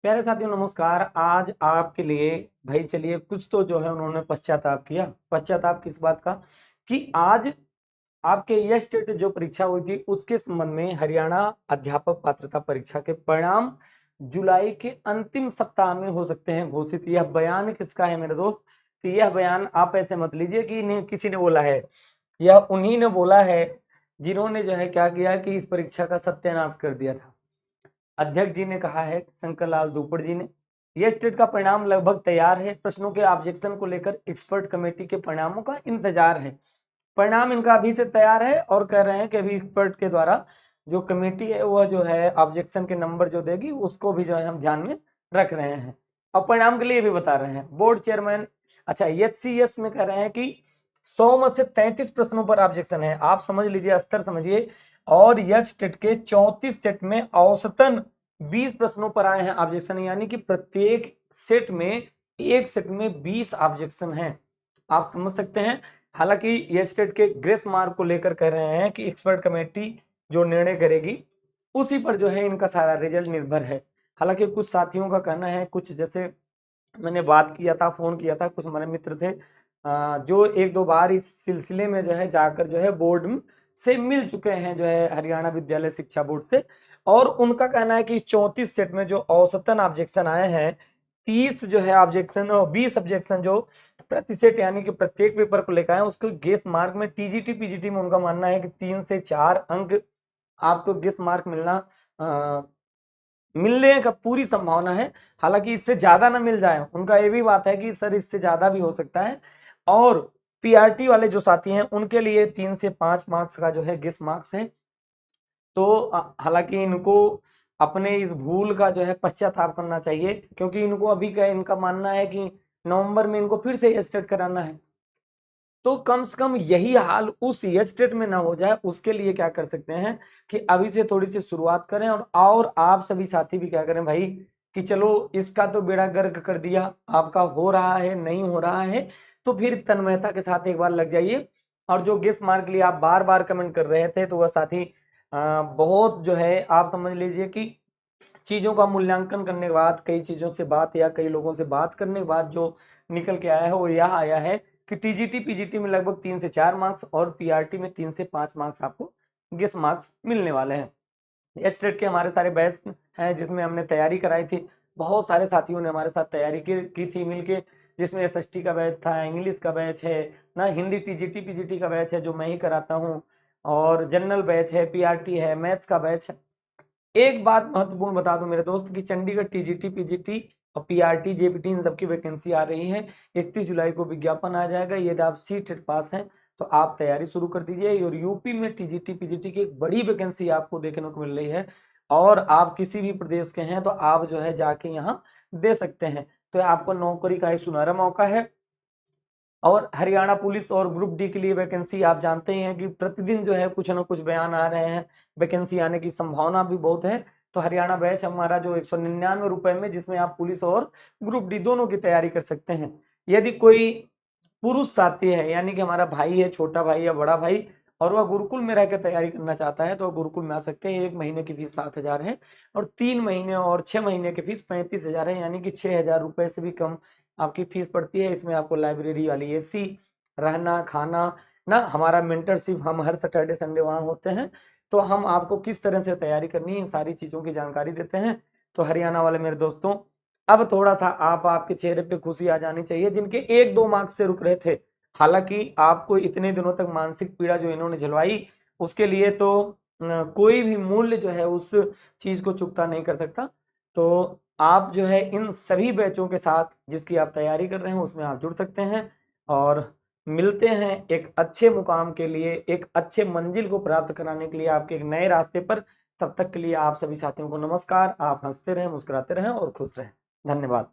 प्यारे साथियों नमस्कार। आज आपके लिए भाई चलिए कुछ तो जो है उन्होंने पश्चाताप किया। पश्चाताप किस बात का कि आज आपके यश टेट जो परीक्षा हुई थी उसके संबंध में हरियाणा अध्यापक पात्रता परीक्षा के परिणाम जुलाई के अंतिम सप्ताह में हो सकते हैं घोषित। यह बयान किसका है मेरे दोस्त? तो यह बयान आप ऐसे मत लीजिए कि किसी ने बोला है, यह उन्हीं ने बोला है जिन्होंने जो है क्या किया कि इस परीक्षा का सत्यानाश कर दिया था। अध्यक्ष जी ने कहा है, शंकर लाल दुपड़ जी ने, यह टेट का परिणाम लगभग तैयार है। प्रश्नों के ऑब्जेक्शन को लेकर एक्सपर्ट कमेटी के परिणामों का इंतजार है। परिणाम इनका अभी से तैयार है और कह रहे हैं कि अभी एक्सपर्ट के द्वारा जो कमेटी है वह जो है ऑब्जेक्शन के नंबर जो देगी उसको भी जो है हम ध्यान में रख रहे हैं और परिणाम के लिए भी बता रहे हैं। बोर्ड चेयरमैन अच्छा एचसीएस में कह रहे हैं कि 100 में से 33 प्रश्नों पर ऑब्जेक्शन है। आप समझ लीजिए, स्तर समझिए। और यच टेट के 34 सेट में औसतन 20 प्रश्नों पर आए हैं ऑब्जेक्शन, यानी कि प्रत्येक सेट में एक सेट में 20 ऑब्जेक्शन हैं। आप समझ सकते हैं। हालांकि यच टेट के ग्रेस मार्क को लेकर कह रहे हैं कि एक्सपर्ट कमेटी जो निर्णय करेगी उसी पर जो है इनका सारा रिजल्ट निर्भर है। हालांकि कुछ साथियों का कहना है, कुछ जैसे मैंने बात किया था, फोन किया था, कुछ हमारे मित्र थे जो एक दो बार इस सिलसिले में जो है जाकर जो है बोर्ड से मिल चुके हैं, जो है हरियाणा विद्यालय शिक्षा बोर्ड से। और उनका कहना है कि इस 34 सेट में जो औसतन ऑब्जेक्शन आए हैं 30 जो है ऑब्जेक्शन और 20 ऑब्जेक्शन जो प्रति सेट यानी कि प्रत्येक पेपर को लेकर आए उसको गेस मार्क में टीजीटी पीजीटी में उनका मानना है कि 3 से 4 अंक आपको गेस मार्क मिलने का पूरी संभावना है। हालांकि इससे ज्यादा ना मिल जाए, उनका ये भी बात है कि सर इससे ज्यादा भी हो सकता है। और पीआरटी वाले जो साथी हैं उनके लिए 3 से 5 मार्क्स का जो है गेस मार्क्स है। तो हालांकि इनको अपने इस भूल का जो है पश्चाताप करना चाहिए, क्योंकि इनको अभी का इनका मानना है कि नवंबर में इनको फिर से स्टेट कराना है। तो कम से कम यही हाल उस स्टेट में ना हो जाए, उसके लिए क्या कर सकते हैं कि अभी से थोड़ी सी शुरुआत करें। और आप सभी साथी भी क्या करें भाई कि चलो इसका तो बेड़ा गर्क कर दिया, आपका हो रहा है नहीं हो रहा है तो फिर तन्मयता के साथ एक बार लग जाइए। और जो गेस मार्क के लिए आप बार बार कमेंट कर रहे थे तो वह साथी बहुत जो है आप समझ लीजिए कि चीजों का मूल्यांकन करने के बाद, कई चीजों से बात या कई लोगों से बात करने के बाद जो निकल के आया है वो यह आया है कि टीजीटी पीजीटी में लगभग 3 से 4 मार्क्स और पीआरटी में 3 से 5 मार्क्स आपको गेस मार्क्स मिलने वाले हैं। एच टेट के हमारे सारे बैच हैं जिसमें हमने तैयारी कराई थी। बहुत सारे साथियों ने हमारे साथ तैयारी की थी मिलके, जिसमें एसएसटी का बैच था, इंग्लिश का बैच है ना, हिंदी टीजीटी पीजीटी का बैच है जो मैं ही कराता हूँ, और जनरल बैच है, पीआरटी है, मैथ्स का बैच है। एक बात महत्वपूर्ण बता दूं मेरे दोस्त कि चंडीगढ़ टीजीटी पीजीटी और पीआरटी जेपीटी इन सबकी वैकेंसी आ रही है। 31 जुलाई को विज्ञापन आ जाएगा। यदि आप सीटेट पास हैं तो आप तैयारी शुरू कर दीजिए। और यूपी में टीजीटी पीजीटी की एक बड़ी वैकेंसी आपको देखने को मिल रही है और आप किसी भी प्रदेश के हैं तो आप जो है जाके यहाँ दे सकते हैं। तो आपको नौकरी का एक सुनहरा मौका है। और हरियाणा पुलिस और ग्रुप डी के लिए वैकेंसी आप जानते ही हैं कि प्रतिदिन जो है कुछ ना कुछ बयान आ रहे हैं, वैकेंसी आने की संभावना भी बहुत है। तो हरियाणा बैच हमारा जो 199 रुपए में, जिसमें आप पुलिस और ग्रुप डी दोनों की तैयारी कर सकते हैं। यदि कोई पुरुष साथी है यानी कि हमारा भाई है, छोटा भाई या बड़ा भाई, और वह गुरुकुल में रहकर तैयारी करना चाहता है तो वह गुरुकुल में आ सकते हैं। 1 महीने की फीस 7,000 है और 3 महीने और 6 महीने की फीस 35,000 है, यानी कि 6,000 रुपए से भी कम आपकी फीस पड़ती है। इसमें आपको लाइब्रेरी वाली एसी, रहना खाना ना, हमारा मेंटरशिप, हम हर सैटरडे संडे वहाँ होते हैं। तो हम आपको किस तरह से तैयारी करनी है इन सारी चीजों की जानकारी देते हैं। तो हरियाणा वाले मेरे दोस्तों, अब थोड़ा सा आपके चेहरे पे खुशी आ जानी चाहिए जिनके 1-2 मार्क्स से रुक रहे थे। हालांकि आपको इतने दिनों तक मानसिक पीड़ा जो इन्होंने झेलवाई उसके लिए तो कोई भी मूल्य जो है उस चीज को चुकता नहीं कर सकता। तो आप जो है इन सभी बैचों के साथ जिसकी आप तैयारी कर रहे हैं उसमें आप जुड़ सकते हैं और मिलते हैं एक अच्छे मुकाम के लिए, एक अच्छे मंजिल को प्राप्त कराने के लिए आपके एक नए रास्ते पर। तब तक के लिए आप सभी साथियों को नमस्कार। आप हंसते रहें, मुस्कुराते रहें और खुश रहें। धन्यवाद।